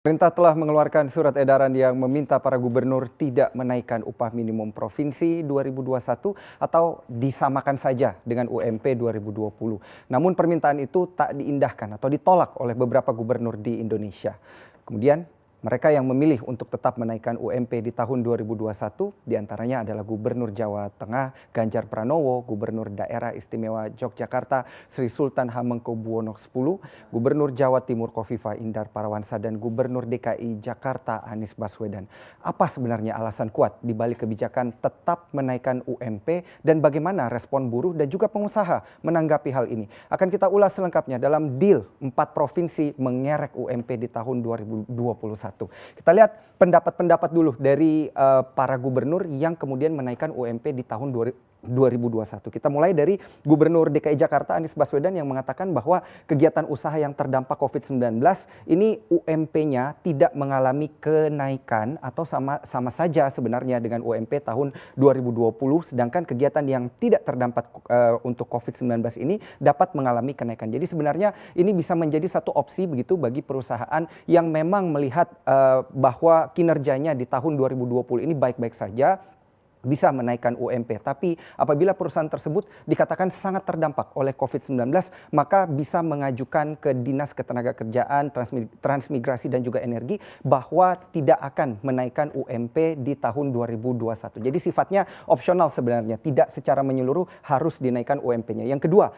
Pemerintah telah mengeluarkan surat edaran yang meminta para gubernur tidak menaikkan upah minimum provinsi 2021 atau disamakan saja dengan UMP 2020. Namun permintaan itu tak diindahkan atau ditolak oleh beberapa gubernur di Indonesia. Kemudian mereka yang memilih untuk tetap menaikkan UMP di tahun 2021 diantaranya adalah Gubernur Jawa Tengah Ganjar Pranowo, Gubernur Daerah Istimewa Yogyakarta Sri Sultan Hamengkubuwono X, Gubernur Jawa Timur Khofifah Indar Parawansa dan Gubernur DKI Jakarta Anies Baswedan. Apa sebenarnya alasan kuat di balik kebijakan tetap menaikkan UMP dan bagaimana respon buruh dan juga pengusaha menanggapi hal ini? Akan kita ulas selengkapnya dalam Deal 4 Provinsi Mengerek UMP di tahun 2021. Kita lihat pendapat-pendapat dulu dari para gubernur yang kemudian menaikkan UMP di tahun 2021. Kita mulai dari Gubernur DKI Jakarta Anies Baswedan yang mengatakan bahwa kegiatan usaha yang terdampak COVID-19 ini UMP-nya tidak mengalami kenaikan atau sama saja sebenarnya dengan UMP tahun 2020, sedangkan kegiatan yang tidak terdampak untuk COVID-19 ini dapat mengalami kenaikan. Jadi sebenarnya ini bisa menjadi satu opsi begitu bagi perusahaan yang memang melihat bahwa kinerjanya di tahun 2020 ini baik-baik saja, bisa menaikkan UMP. Tapi apabila perusahaan tersebut dikatakan sangat terdampak oleh COVID-19, maka bisa mengajukan ke Dinas Ketenagakerjaan, Transmigrasi dan juga Energi bahwa tidak akan menaikkan UMP di tahun 2021. Jadi sifatnya opsional sebenarnya, tidak secara menyeluruh harus dinaikkan UMP-nya. Yang kedua,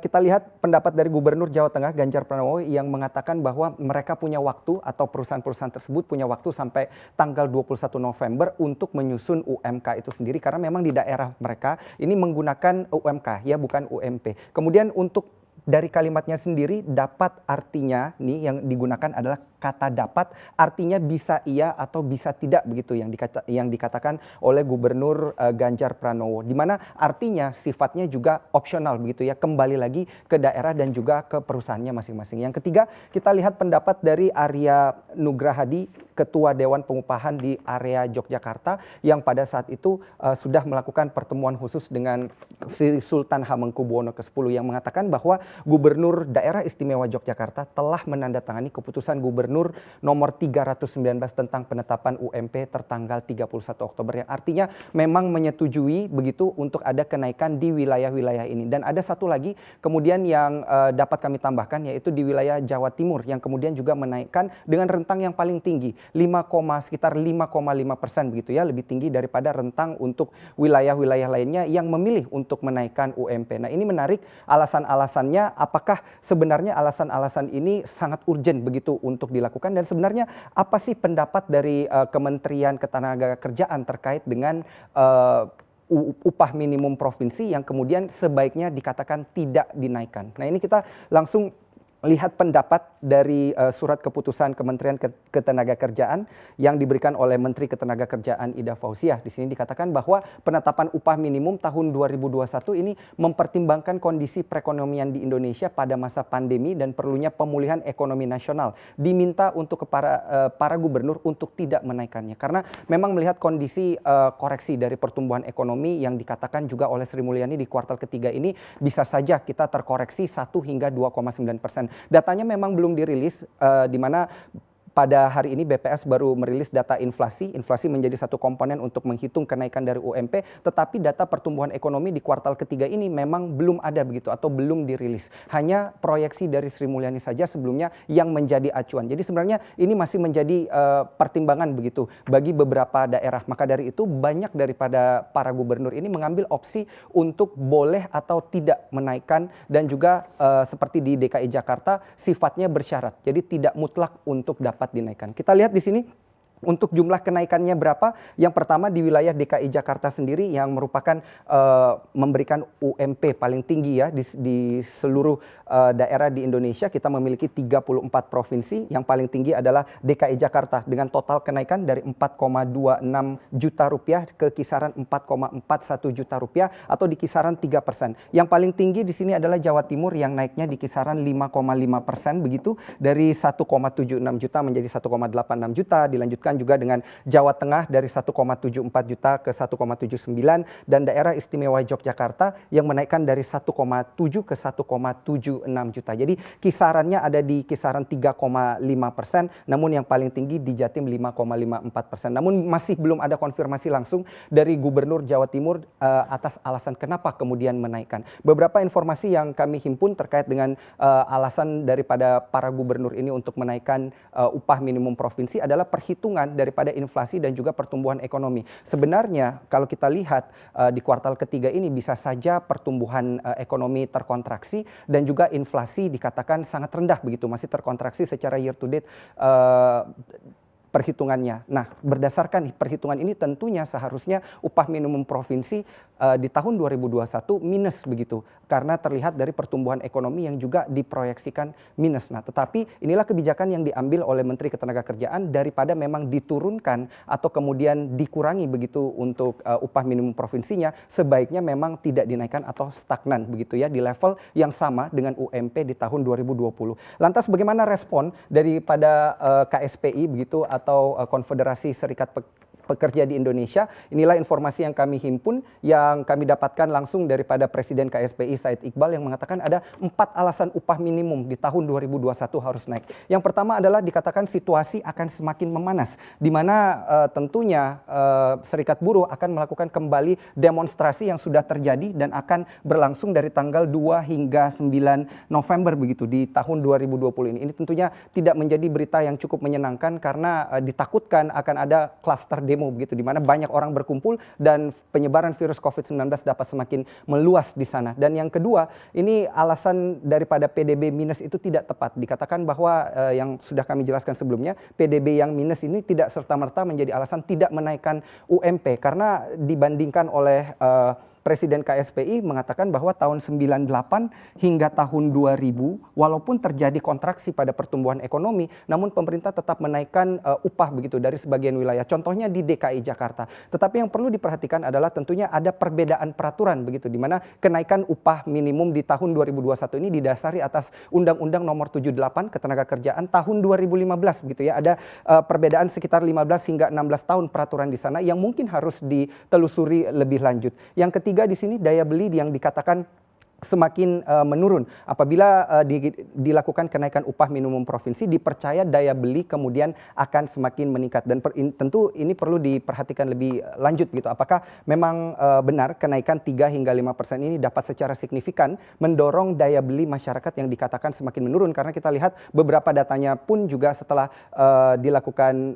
kita lihat pendapat dari Gubernur Jawa Tengah Ganjar Pranowo yang mengatakan bahwa mereka punya waktu atau perusahaan-perusahaan tersebut punya waktu sampai tanggal 21 November untuk menyusun UMK itu sendiri karena memang di daerah mereka ini menggunakan UMK ya bukan UMP. Kemudian untuk dari kalimatnya sendiri dapat artinya nih yang digunakan adalah kata dapat, artinya bisa iya atau bisa tidak begitu yang dikatakan oleh Gubernur Ganjar Pranowo, di mana artinya sifatnya juga opsional begitu ya, kembali lagi ke daerah dan juga ke perusahaannya masing-masing. Yang ketiga, kita lihat pendapat dari Arya Nugrahadi, Ketua Dewan Pengupahan di area Yogyakarta yang pada saat itu sudah melakukan pertemuan khusus dengan Sri Sultan Hamengkubuwono X yang mengatakan bahwa Gubernur Daerah Istimewa Yogyakarta telah menandatangani keputusan Gubernur nomor 319 tentang penetapan UMP tertanggal 31 Oktober yang artinya memang menyetujui begitu untuk ada kenaikan di wilayah-wilayah ini. Dan ada satu lagi kemudian yang dapat kami tambahkan yaitu di wilayah Jawa Timur yang kemudian juga menaikkan dengan rentang yang paling tinggi sekitar 5,5% begitu ya, lebih tinggi daripada rentang untuk wilayah-wilayah lainnya yang memilih untuk menaikkan UMP. Nah, ini menarik alasan-alasannya, apakah sebenarnya alasan-alasan ini sangat urgent begitu untuk dilakukan dan sebenarnya apa sih pendapat dari Kementerian Ketenagakerjaan terkait dengan upah minimum provinsi yang kemudian sebaiknya dikatakan tidak dinaikkan. Nah, ini kita langsung lihat pendapat dari surat keputusan Kementerian Ketenagakerjaan yang diberikan oleh Menteri Ketenagakerjaan Ida Fauziah. Di sini dikatakan bahwa penetapan upah minimum tahun 2021 ini mempertimbangkan kondisi perekonomian di Indonesia pada masa pandemi dan perlunya pemulihan ekonomi nasional. Diminta untuk para gubernur untuk tidak menaikkannya karena memang melihat kondisi koreksi dari pertumbuhan ekonomi yang dikatakan juga oleh Sri Mulyani di kuartal ketiga ini bisa saja kita terkoreksi 1 hingga 2,9%. Datanya memang belum dirilis, di mana pada hari ini BPS baru merilis data inflasi. Inflasi menjadi satu komponen untuk menghitung kenaikan dari UMP, tetapi data pertumbuhan ekonomi di kuartal ketiga ini memang belum ada begitu atau belum dirilis. Hanya proyeksi dari Sri Mulyani saja sebelumnya yang menjadi acuan. Jadi sebenarnya ini masih menjadi pertimbangan begitu bagi beberapa daerah. Maka dari itu banyak daripada para gubernur ini mengambil opsi untuk boleh atau tidak menaikkan dan juga seperti di DKI Jakarta sifatnya bersyarat. Jadi tidak mutlak untuk dapat dinaikkan. Kita lihat di sini untuk jumlah kenaikannya berapa. Yang pertama di wilayah DKI Jakarta sendiri yang merupakan memberikan UMP paling tinggi ya di seluruh daerah di Indonesia. Kita memiliki 34 provinsi. Yang paling tinggi adalah DKI Jakarta dengan total kenaikan dari 4,26 juta rupiah ke kisaran 4,41 juta rupiah atau di kisaran 3%. Yang paling tinggi di sini adalah Jawa Timur yang naiknya di kisaran 5,5% begitu, dari 1,76 juta menjadi 1,86 juta, dilanjutkan disebutkan juga dengan Jawa Tengah dari 1,74 juta ke 1,79 dan daerah istimewa Yogyakarta yang menaikkan dari 1,7 ke 1,76 juta. Jadi kisarannya ada di kisaran 3,5%, namun yang paling tinggi di Jatim 5,54%. Namun masih belum ada konfirmasi langsung dari Gubernur Jawa Timur atas alasan kenapa kemudian menaikkan. Beberapa informasi yang kami himpun terkait dengan alasan daripada para gubernur ini untuk menaikkan upah minimum provinsi adalah perhitungan daripada inflasi dan juga pertumbuhan ekonomi. Sebenarnya kalau kita lihat di kuartal ketiga ini bisa saja pertumbuhan ekonomi terkontraksi dan juga inflasi dikatakan sangat rendah begitu, masih terkontraksi secara year to date perhitungannya. Nah, berdasarkan perhitungan ini tentunya seharusnya upah minimum provinsi di tahun 2021 minus begitu. Karena terlihat dari pertumbuhan ekonomi yang juga diproyeksikan minus. Nah, tetapi inilah kebijakan yang diambil oleh Menteri Ketenagakerjaan daripada memang diturunkan atau kemudian dikurangi begitu untuk upah minimum provinsinya, sebaiknya memang tidak dinaikkan atau stagnan begitu ya di level yang sama dengan UMP di tahun 2020. Lantas bagaimana respon daripada KSPI begitu atau Konfederasi Serikat Pekerja di Indonesia? Inilah informasi yang kami himpun, yang kami dapatkan langsung daripada Presiden KSPI Said Iqbal yang mengatakan ada 4 alasan upah minimum di tahun 2021 harus naik. Yang pertama adalah dikatakan situasi akan semakin memanas, di mana tentunya Serikat Buruh akan melakukan kembali demonstrasi yang sudah terjadi dan akan berlangsung dari tanggal 2 hingga 9 November begitu di tahun 2020 ini. Ini tentunya tidak menjadi berita yang cukup menyenangkan karena ditakutkan akan ada klaster demo begitu, di mana banyak orang berkumpul dan penyebaran virus COVID-19 dapat semakin meluas di sana. Dan yang kedua, ini alasan daripada PDB minus itu tidak tepat. Dikatakan bahwa yang sudah kami jelaskan sebelumnya, PDB yang minus ini tidak serta-merta menjadi alasan tidak menaikkan UMP karena dibandingkan oleh Presiden KSPI mengatakan bahwa tahun 98 hingga tahun 2000 walaupun terjadi kontraksi pada pertumbuhan ekonomi, namun pemerintah tetap menaikkan upah begitu dari sebagian wilayah. Contohnya di DKI Jakarta. Tetapi yang perlu diperhatikan adalah tentunya ada perbedaan peraturan begitu, di mana kenaikan upah minimum di tahun 2021 ini didasari atas Undang-Undang Nomor 78 Ketenagakerjaan tahun 2015 begitu ya. Ada perbedaan sekitar 15 hingga 16 tahun peraturan di sana yang mungkin harus ditelusuri lebih lanjut. Yang ketiga di sini daya beli yang dikatakan semakin menurun apabila dilakukan kenaikan upah minimum provinsi, dipercaya daya beli kemudian akan semakin meningkat dan tentu ini perlu diperhatikan lebih lanjut gitu. Apakah memang benar kenaikan 3 hingga 5% ini dapat secara signifikan mendorong daya beli masyarakat yang dikatakan semakin menurun, karena kita lihat beberapa datanya pun juga setelah dilakukan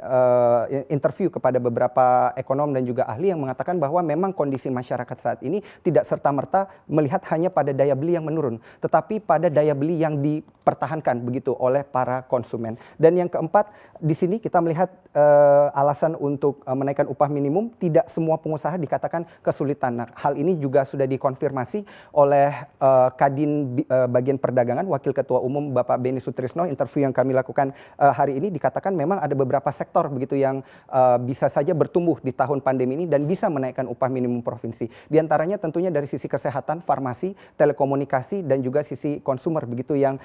interview kepada beberapa ekonom dan juga ahli yang mengatakan bahwa memang kondisi masyarakat saat ini tidak serta-merta melihat hanya pada daya beli yang menurun, tetapi pada daya beli yang dipertahankan begitu oleh para konsumen. Dan yang keempat, di sini kita melihat alasan untuk menaikkan upah minimum, tidak semua pengusaha dikatakan kesulitan. Nah, hal ini juga sudah dikonfirmasi oleh Kadin bagian perdagangan, Wakil Ketua Umum Bapak Beni Sutrisno. Interview yang kami lakukan hari ini dikatakan memang ada beberapa sektor begitu yang bisa saja bertumbuh di tahun pandemi ini dan bisa menaikkan upah minimum provinsi. Di antaranya tentunya dari sisi kesehatan, farmasi, telekomunikasi dan juga sisi konsumer begitu yang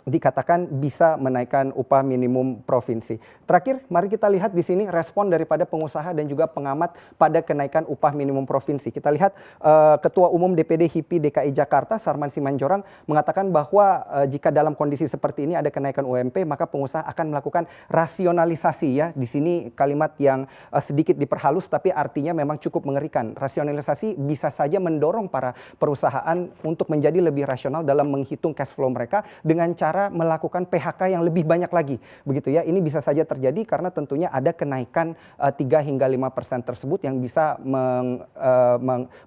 dikatakan bisa menaikkan upah minimum provinsi. Terakhir, mari kita lihat di sini respon daripada pengusaha dan juga pengamat pada kenaikan upah minimum provinsi. Kita lihat Ketua Umum DPD HIPI DKI Jakarta, Sarman Simanjorang, mengatakan bahwa jika dalam kondisi seperti ini ada kenaikan UMP, maka pengusaha akan melakukan rasionalisasi ya. Di sini kalimat yang sedikit diperhalus tapi artinya memang cukup mengerikan. Rasionalisasi bisa saja mendorong para perusahaan untuk menjadi lebih rasional dalam menghitung cash flow mereka dengan cara melakukan PHK yang lebih banyak lagi. Begitu ya. Ini bisa saja terjadi karena tentunya ada kenaikan 3 hingga 5% tersebut yang bisa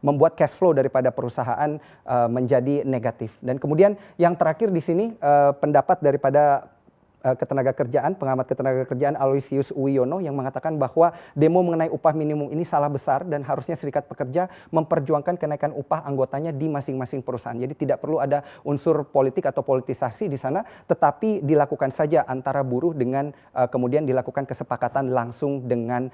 membuat cash flow daripada perusahaan menjadi negatif. Dan kemudian yang terakhir di sini pendapat daripada Ketenagakerjaan, pengamat Ketenagakerjaan Aloysius Uwiono yang mengatakan bahwa demo mengenai upah minimum ini salah besar dan harusnya serikat pekerja memperjuangkan kenaikan upah anggotanya di masing-masing perusahaan. Jadi tidak perlu ada unsur politik atau politisasi di sana, tetapi dilakukan saja antara buruh dengan kemudian dilakukan kesepakatan langsung dengan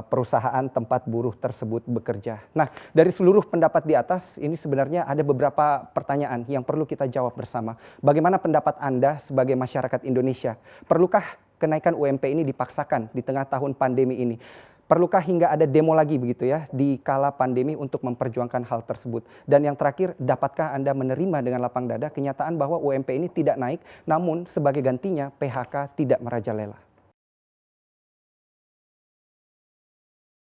perusahaan tempat buruh tersebut bekerja. Nah, dari seluruh pendapat di atas ini sebenarnya ada beberapa pertanyaan yang perlu kita jawab bersama. Bagaimana pendapat Anda sebagai masyarakat Indonesia? Perlukah kenaikan UMP ini dipaksakan di tengah tahun pandemi ini? Perlukah hingga ada demo lagi begitu ya di kala pandemi untuk memperjuangkan hal tersebut? Dan yang terakhir, dapatkah Anda menerima dengan lapang dada kenyataan bahwa UMP ini tidak naik, namun sebagai gantinya PHK tidak merajalela?